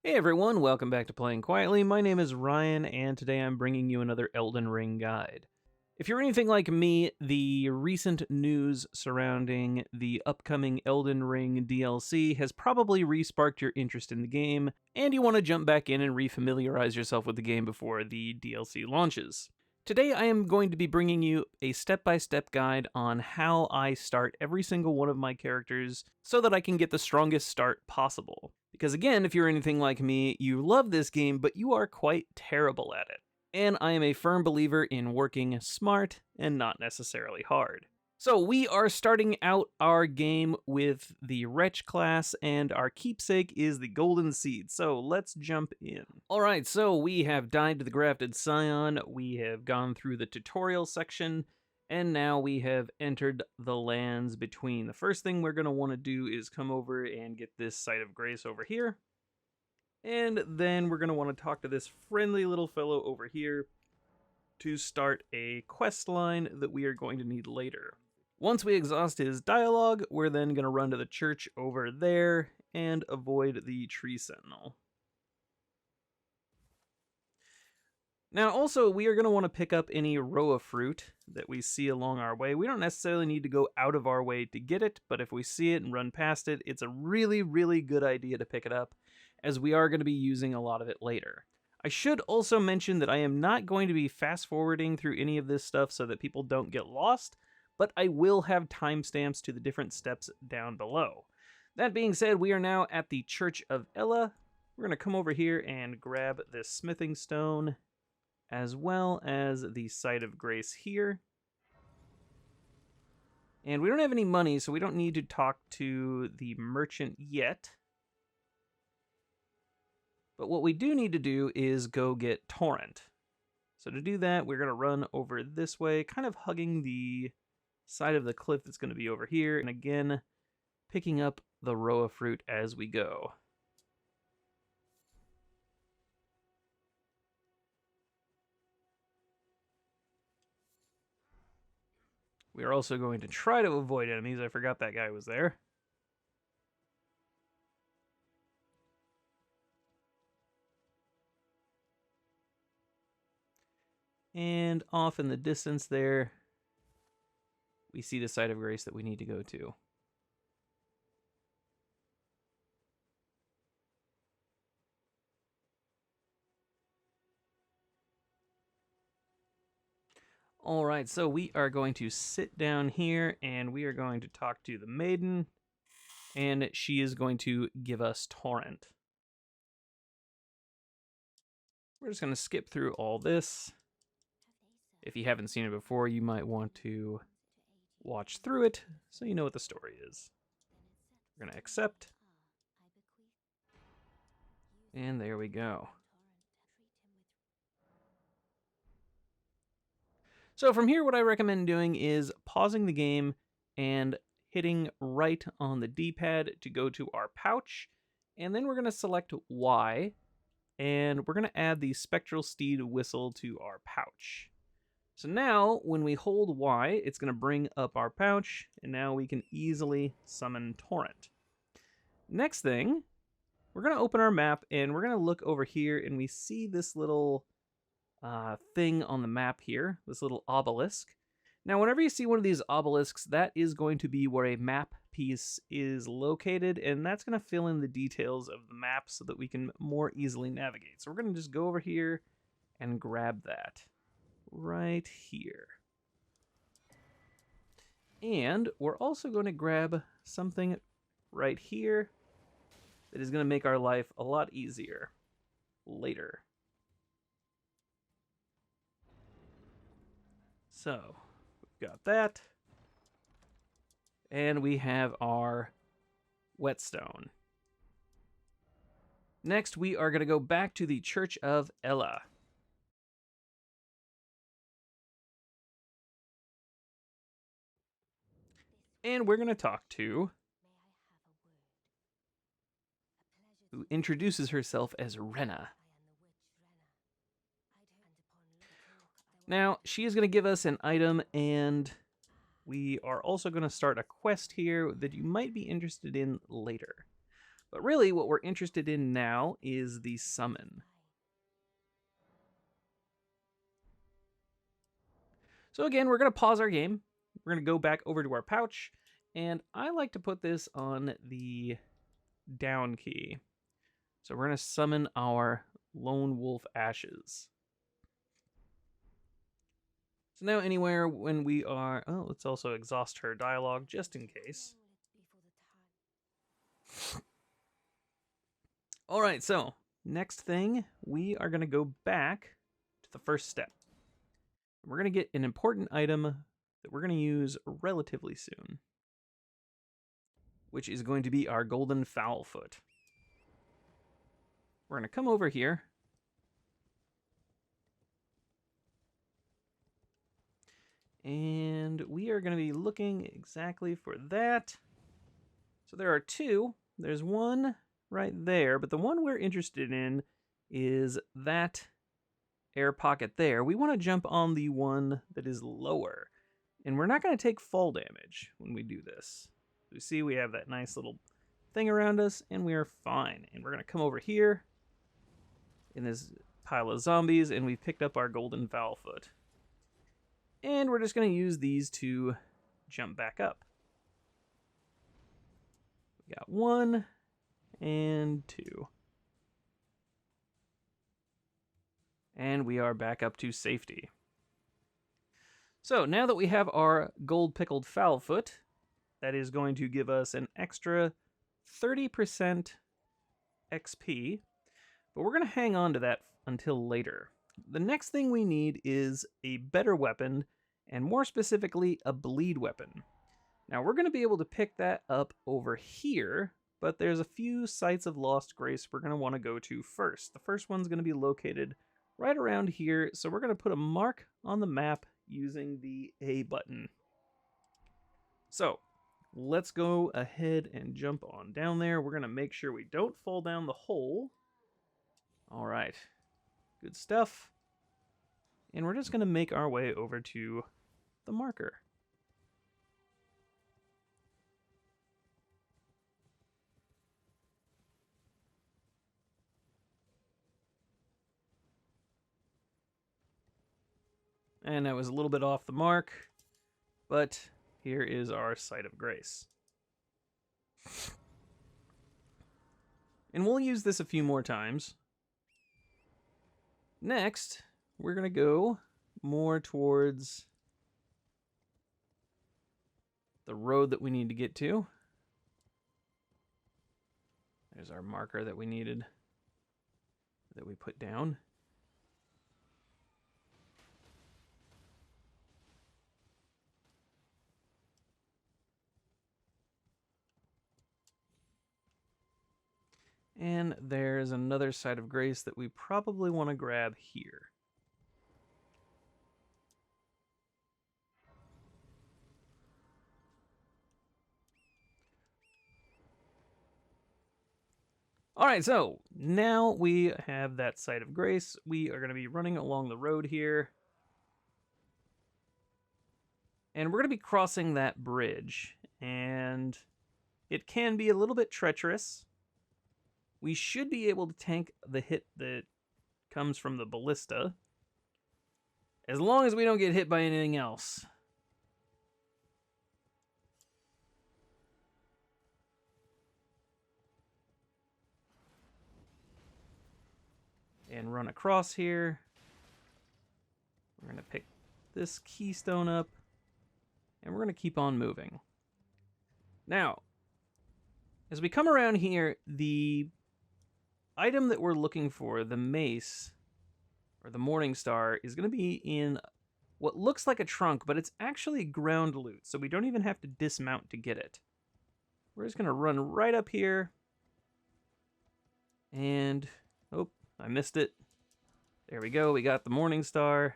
Hey everyone, welcome back to Playing Quietly. My name is Ryan, and today I'm bringing you another Elden Ring guide. If you're anything like me, the recent news surrounding the upcoming Elden Ring DLC has probably re-sparked your interest in the game, and you want to jump back in and refamiliarize yourself with the game before the DLC launches. Today I am going to be bringing you a step-by-step guide on how I start every single one of my characters so that I can get the strongest start possible. Because again, if you're anything like me, you love this game, but you are quite terrible at it. And I am a firm believer in working smart and not necessarily hard. So we are starting out our game with the Wretch class, and our keepsake is the Golden Seed. So let's jump in. Alright, so we have died to the Grafted Scion, we have gone through the tutorial section, and now we have entered the lands between. The first thing we're going to want to do is come over and get this Site of Grace over here. And then we're going to want to talk to this friendly little fellow over here to start a quest line that we are going to need later. Once we exhaust his dialogue, we're then going to run to the church over there and avoid the tree sentinel. Now also, we are going to want to pick up any roa fruit that we see along our way. We don't necessarily need to go out of our way to get it, but if we see it and run past it, it's a really, really good idea to pick it up, as we are going to be using a lot of it later. I should also mention that I am not going to be fast-forwarding through any of this stuff so that people don't get lost, but I will have timestamps to the different steps down below. That being said, we are now at the Church of Ella. We're going to come over here and grab this smithing stone, as well as the Site of Grace here. And we don't have any money, so we don't need to talk to the merchant yet. But what we do need to do is go get Torrent. So to do that, we're going to run over this way, kind of hugging the side of the cliff that's going to be over here, and again, picking up the roa fruit as we go. We are also going to try to avoid enemies. I forgot that guy was there. And off in the distance there, we see the Site of Grace that we need to go to. Alright, so we are going to sit down here, and we are going to talk to the maiden, and she is going to give us Torrent. We're just going to skip through all this. If you haven't seen it before, you might want to watch through it so you know what the story is. We're going to accept. And there we go. So from here, what I recommend doing is pausing the game and hitting right on the D-pad to go to our pouch. And then we're going to select Y, and we're going to add the Spectral Steed whistle to our pouch. So now, when we hold Y, it's going to bring up our pouch, and now we can easily summon Torrent. Next thing, we're going to open our map, and we're going to look over here, and we see this little thing on the map here, this little obelisk. Now, whenever you see one of these obelisks, that is going to be where a map piece is located, and that's going to fill in the details of the map so that we can more easily navigate. So we're going to just go over here and grab that right here. And we're also going to grab something right here that is going to make our life a lot easier later. So, we've got that. And we have our whetstone. Next, we are going to go back to the Church of Ella. And we're going to talk to who introduces herself as Rena. Now, she is going to give us an item, and we are also going to start a quest here that you might be interested in later. But really, what we're interested in now is the summon. So again, we're going to pause our game. We're going to go back over to our pouch, and I like to put this on the down key. So we're going to summon our Lone Wolf Ashes. So now anywhere when we are... Oh, let's also exhaust her dialogue just in case. Alright, so next thing, we are going to go back to the first step. We're going to get an important item that we're going to use relatively soon, which is going to be our golden fowl foot. We're going to come over here. And we are going to be looking exactly for that. So there are two. There's one right there, but the one we're interested in is that air pocket there. We want to jump on the one that is lower. And we're not going to take fall damage when we do this. You see we have that nice little thing around us, and we are fine. And we're going to come over here in this pile of zombies, and we've picked up our golden fowl foot. And we're just going to use these to jump back up. We got 1 and 2. And we are back up to safety. So now that we have our gold pickled fowl foot, that is going to give us an extra 30% XP, but we're going to hang on to that until later. The next thing we need is a better weapon, and more specifically, a bleed weapon. Now we're going to be able to pick that up over here, but there's a few sites of lost grace we're going to want to go to first. The first one's going to be located right around here, so we're going to put a mark on the map using the A button. So let's go ahead and jump on down there. We're going to make sure we don't fall down the hole. All right, good stuff. And we're just going to make our way over to the marker. And that was a little bit off the mark, but here is our site of grace. And we'll use this a few more times. Next, we're going to go more towards the road that we need to get to. There's our marker that we needed, that we put down. And there's another site of grace that we probably want to grab here. Alright, so now we have that site of grace. We are going to be running along the road here. And we're going to be crossing that bridge. And it can be a little bit treacherous. We should be able to tank the hit that comes from the ballista, as long as we don't get hit by anything else. And run across here. We're going to pick this keystone up, and we're going to keep on moving. Now, as we come around here, the item that we're looking for, the mace, or the Morning Star, is going to be in what looks like a trunk, but it's actually ground loot, so we don't even have to dismount to get it. We're just going to run right up here, and, oh, I missed it. There we go, we got the Morning Star.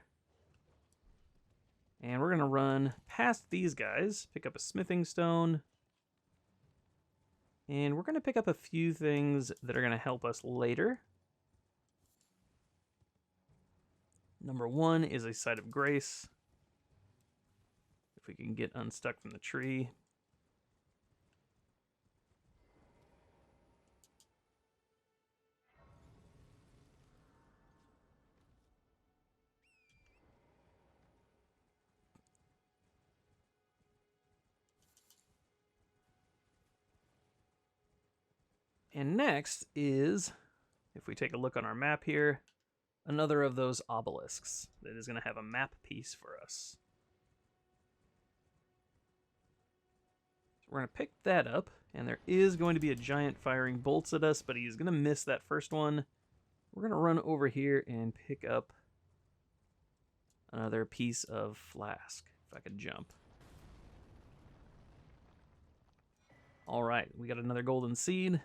And we're going to run past these guys, pick up a smithing stone, and we're going to pick up a few things that are going to help us later. Number 1 is a site of grace. If we can get unstuck from the tree. And next is, if we take a look on our map here, another of those obelisks that is going to have a map piece for us. So we're going to pick that up, and there is going to be a giant firing bolts at us, but he's going to miss that first one. We're going to run over here and pick up another piece of flask, if I could jump. All right, we got another golden seed.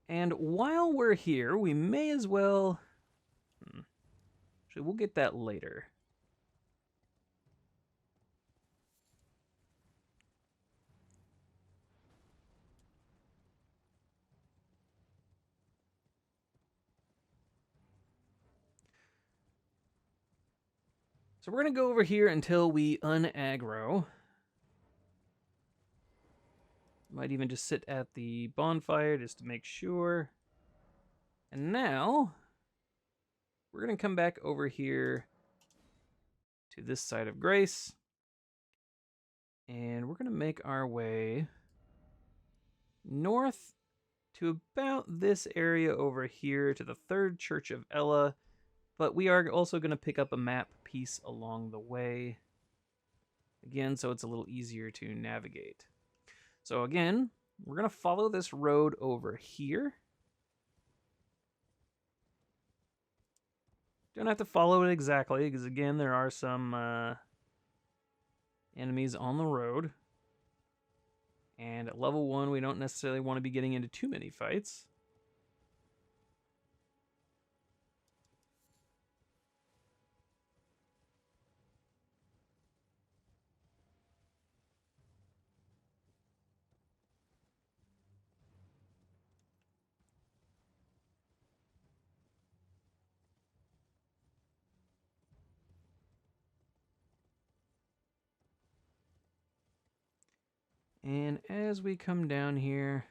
And while we're here, we may as well... Actually, we'll get that later. So we're going to go over here until we unaggro. Might even just sit at the bonfire just to make sure. And now, we're going to come back over here to this side of Grace. And we're going to make our way north to about this area over here to the third Church of Ella. But we are also going to pick up a map piece along the way. Again, so it's a little easier to navigate. So again, we're going to follow this road over here. Don't have to follow it exactly, because again, there are some enemies on the road. And at level 1, we don't necessarily want to be getting into too many fights. And as we come down here,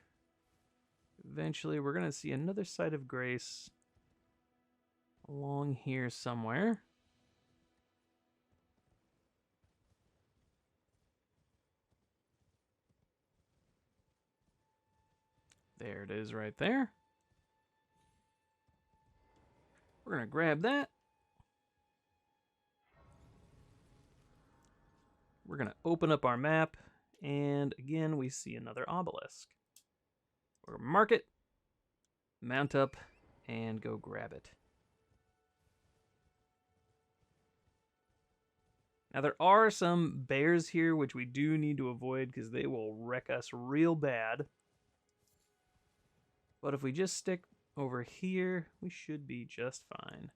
eventually we're going to see another side of Grace along here somewhere. There it is right there. We're going to grab that. We're going to open up our map. And again, we see another obelisk. We're going to mark it, mount up, and go grab it. Now, there are some bears here, which we do need to avoid because they will wreck us real bad. But if we just stick over here, we should be just fine.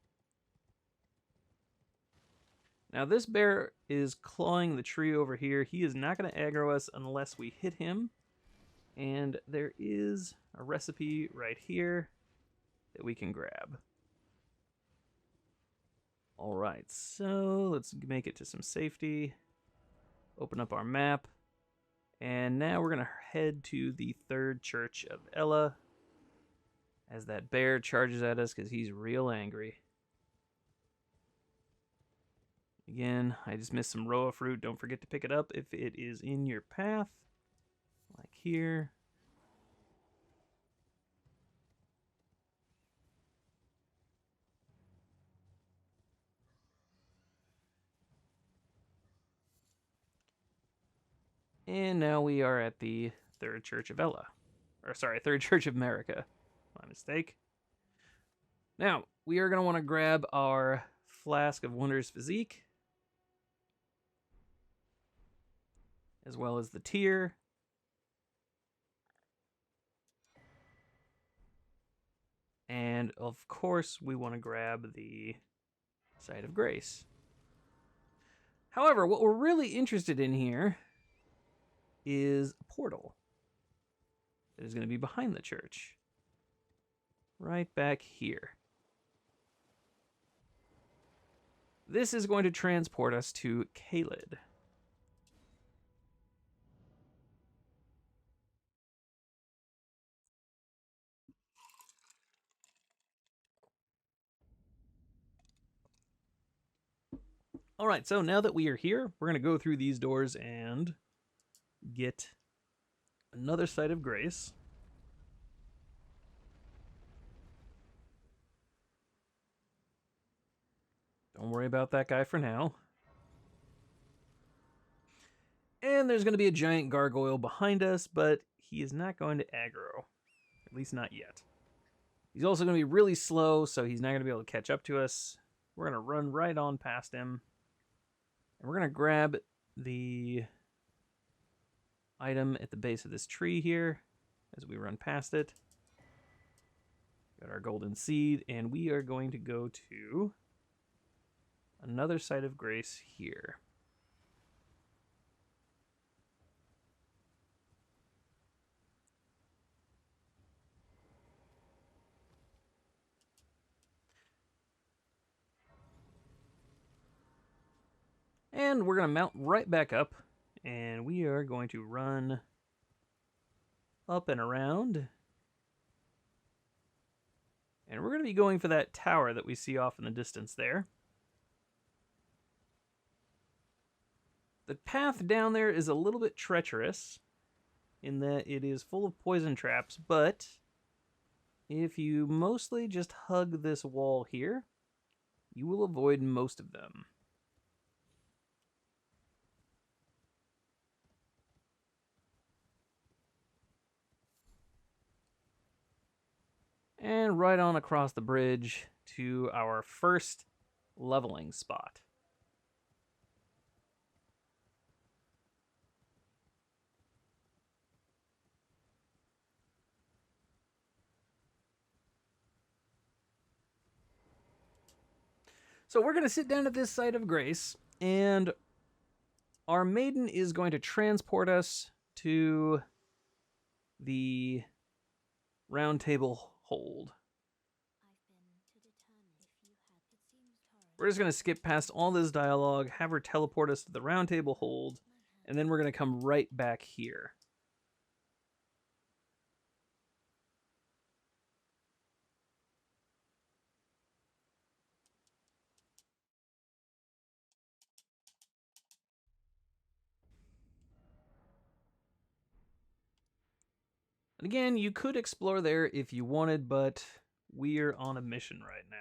Now, this bear is clawing the tree over here. He is not going to aggro us unless we hit him. And there is a recipe right here that we can grab. All right, so let's make it to some safety. Open up our map. And now we're going to head to the third Church of Ella as that bear charges at us because he's real angry. Again, I just missed some roa fruit. Don't forget to pick it up if it is in your path, like here. And now we are at the third Church of Ella. Or sorry, third Church of America. My mistake. Now, we are going to want to grab our Flask of Wondrous Physique, as well as the Tear. And, of course, we want to grab the Site of Grace. However, what we're really interested in here is a portal that is going to be behind the church. Right back here. This is going to transport us to Caelid. All right, so now that we are here, we're going to go through these doors and get another site of grace. Don't worry about that guy for now. And there's going to be a giant gargoyle behind us, but he is not going to aggro. At least not yet. He's also going to be really slow, so he's not going to be able to catch up to us. We're going to run right on past him. And we're going to grab the item at the base of this tree here as we run past it. Got our golden seed, and we are going to go to another site of grace here. And we're going to mount right back up, and we are going to run up and around. And we're going to be going for that tower that we see off in the distance there. The path down there is a little bit treacherous in that it is full of poison traps, but if you mostly just hug this wall here, you will avoid most of them. And right on across the bridge to our first leveling spot. So we're going to sit down at this site of grace, and our maiden is going to transport us to the Roundtable hold. We're just going to skip past all this dialogue, have her teleport us to the Roundtable hold, and then we're going to come right back here. And again, you could explore there if you wanted, but we're on a mission right now.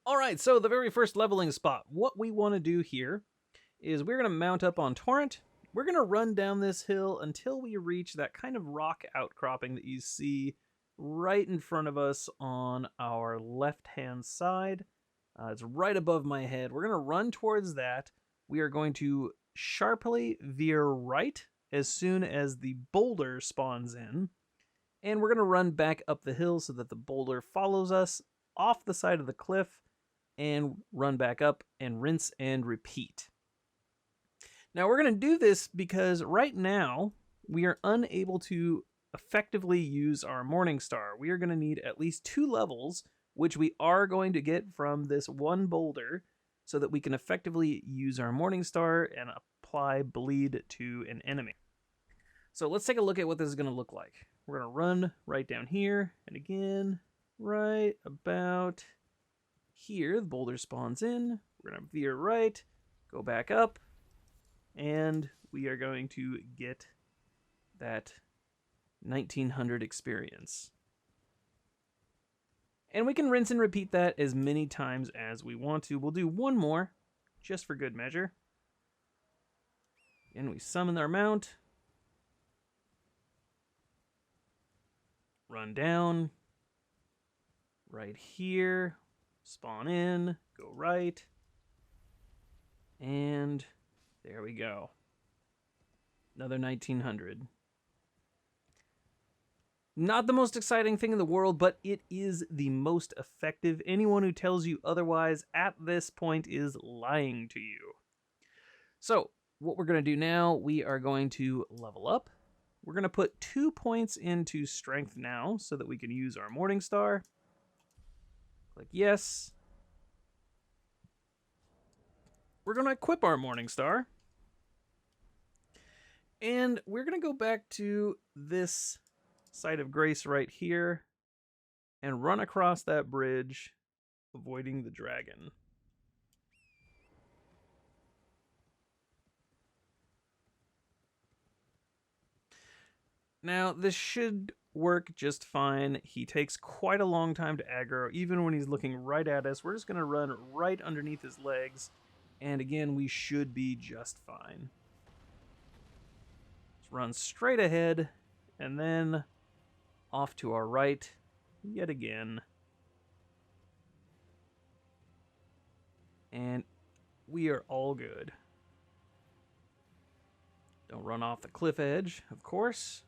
All right, so the very first leveling spot. What we want to do here is we're going to mount up on Torrent. We're going to run down this hill until we reach that kind of rock outcropping that you see right in front of us on our left-hand side. It's right above my head. We're going to run towards that. We are going to sharply veer right as soon as the boulder spawns in. And we're going to run back up the hill so that the boulder follows us off the side of the cliff and run back up and rinse and repeat. Now we're going to do this because right now we are unable to effectively use our Morning Star. We are going to need at least 2 levels, which we are going to get from this one boulder, so that we can effectively use our Morning Star and apply bleed to an enemy. So let's take a look at what this is going to look like. We're going to run right down here, and again, right about here, the boulder spawns in. We're going to veer right, go back up, and we are going to get that 1900 experience. And we can rinse and repeat that as many times as we want to. We'll do one more, just for good measure. And we summon our mount. Run down. Right here. Spawn in. Go right. And there we go. Another 1900. Not the most exciting thing in the world, but it is the most effective. Anyone who tells you otherwise at this point is lying to you. So, what we're going to do now, we are going to level up. We're going to put 2 points into strength now so that we can use our Morning Star. Click yes. We're going to equip our Morning Star. And we're going to go back to this site of grace right here and run across that bridge, avoiding the dragon. Now, this should work just fine. He takes quite a long time to aggro, even when he's looking right at us. We're just going to run right underneath his legs, and again, we should be just fine. Let's run straight ahead, and then off to our right, yet again. And we are all good. Don't run off the cliff edge, of course.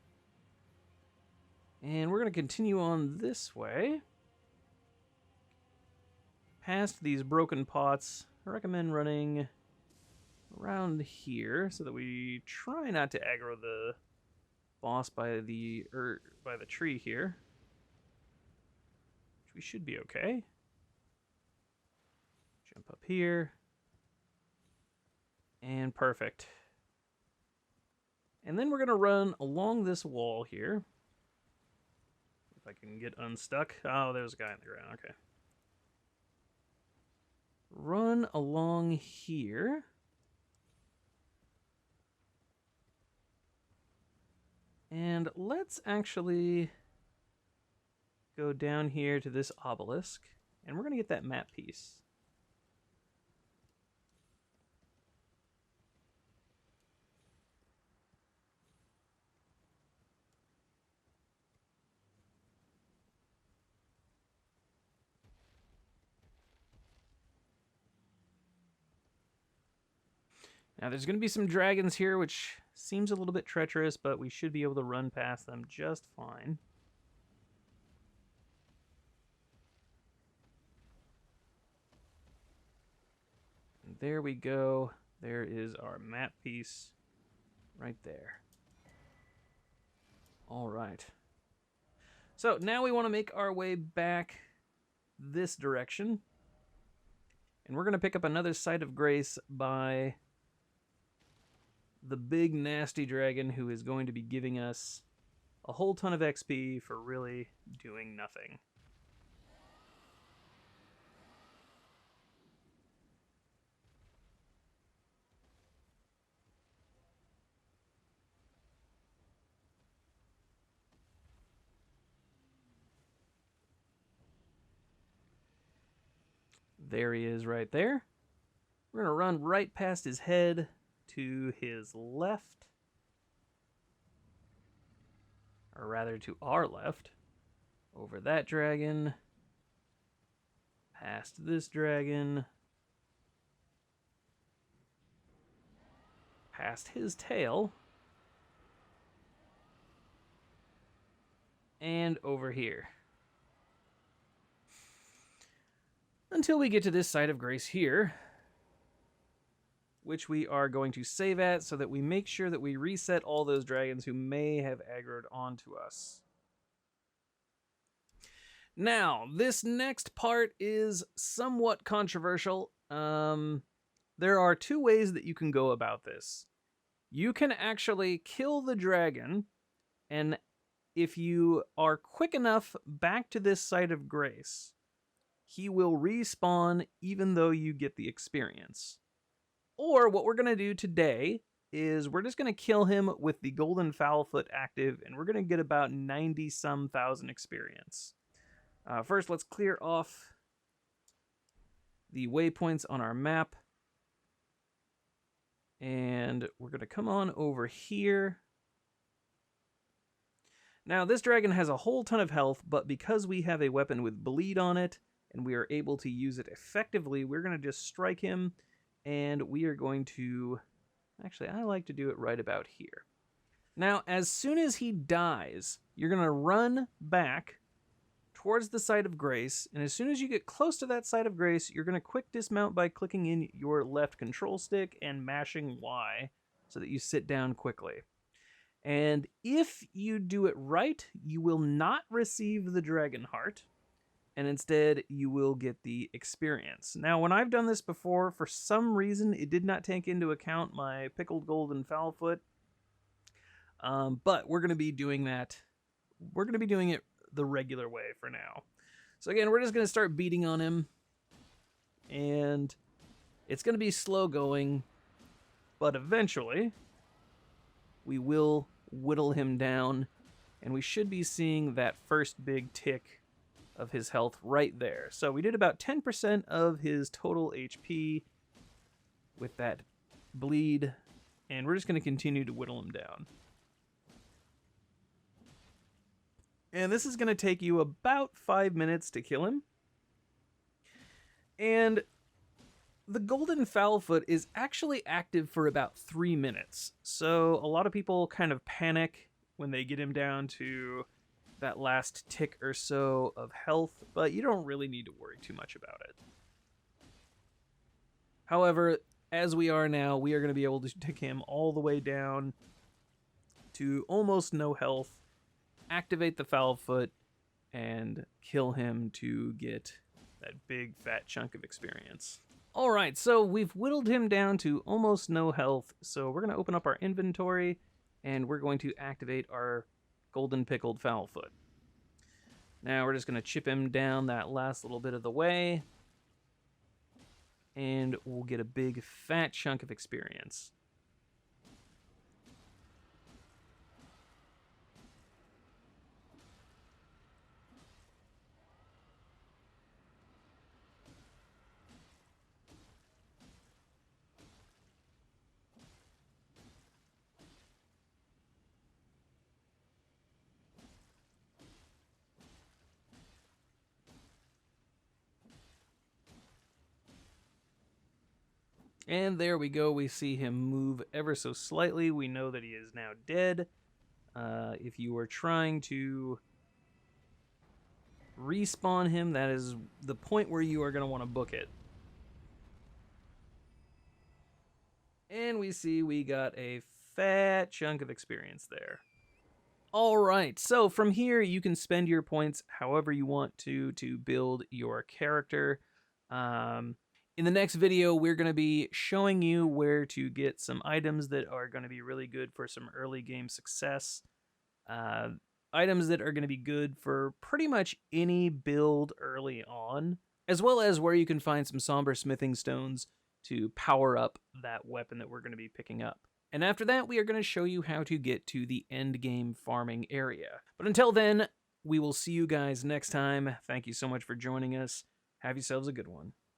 And we're going to continue on this way. Past these broken pots, I recommend running around here so that we try not to aggro the boss by the tree here. Which we should be okay. Jump up here. And perfect. And then we're going to run along this wall here. If I can get unstuck. Oh, there's a guy on the ground. Okay. Run along here. And let's actually go down here to this obelisk. And we're going to get that map piece. Now, there's going to be some dragons here, which seems a little bit treacherous, but we should be able to run past them just fine. And there we go. There is our map piece right there. All right. So now we want to make our way back this direction. And we're going to pick up another site of grace by the big nasty dragon who is going to be giving us a whole ton of XP for really doing nothing. There he is right there. We're going to run right past his head to his left. Or rather, to our left. Over that dragon. Past this dragon. Past his tail. And over here. Until we get to this site of grace here, which we are going to save at so that we make sure that we reset all those dragons who may have aggroed onto us. Now, this next part is somewhat controversial. There are two ways that you can go about this. You can actually kill the dragon, and if you are quick enough back to this site of grace, he will respawn even though you get the experience. Or what we're going to do today is we're just going to kill him with the golden fowlfoot active, and we're going to get about 90-some thousand experience. First, let's clear off the waypoints on our map. And we're going to come on over here. Now, this dragon has a whole ton of health, but because we have a weapon with bleed on it, and we are able to use it effectively, we're going to just strike him, and we are going to... Actually, I like to do it right about here. Now, as soon as he dies, you're going to run back towards the site of grace, and as soon as you get close to that site of grace, you're going to quick dismount by clicking in your left control stick and mashing Y so that you sit down quickly. And if you do it right, you will not receive the dragon heart, and instead you will get the experience. Now, when I've done this before, for some reason it did not take into account my pickled golden fowlfoot, But we're going to be doing that. We're going to be doing it the regular way for now. So again, we're just going to start beating on him. And it's going to be slow going, but eventually we will whittle him down, and we should be seeing that first big tick of his health right there. So we did about 10% of his total HP with that bleed, and we're just going to continue to whittle him down. And this is going to take you about 5 minutes to kill him. And the golden fowlfoot is actually active for about 3 minutes. So a lot of people kind of panic when they get him down to that last tick or so of health, but you don't really need to worry too much about it. However, as we are now, we are going to be able to tick him all the way down to almost no health, activate the fowlfoot, and kill him to get that big fat chunk of experience. Alright, so we've whittled him down to almost no health, so we're going to open up our inventory, and we're going to activate our golden pickled fowlfoot. Now we're just going to chip him down that last little bit of the way, and we'll get a big fat chunk of experience. And there we go, we see him move ever so slightly. We know that he is now dead. If you were trying to respawn him, that is the point where you are going to want to book it. And we see we got a fat chunk of experience there. Alright, so from here you can spend your points however you want to build your character. In the next video, we're going to be showing you where to get some items that are going to be really good for some early game success. Items that are going to be good for pretty much any build early on, as well as where you can find some somber smithing stones to power up that weapon that we're going to be picking up. And after that, we are going to show you how to get to the end game farming area. But until then, we will see you guys next time. Thank you so much for joining us. Have yourselves a good one.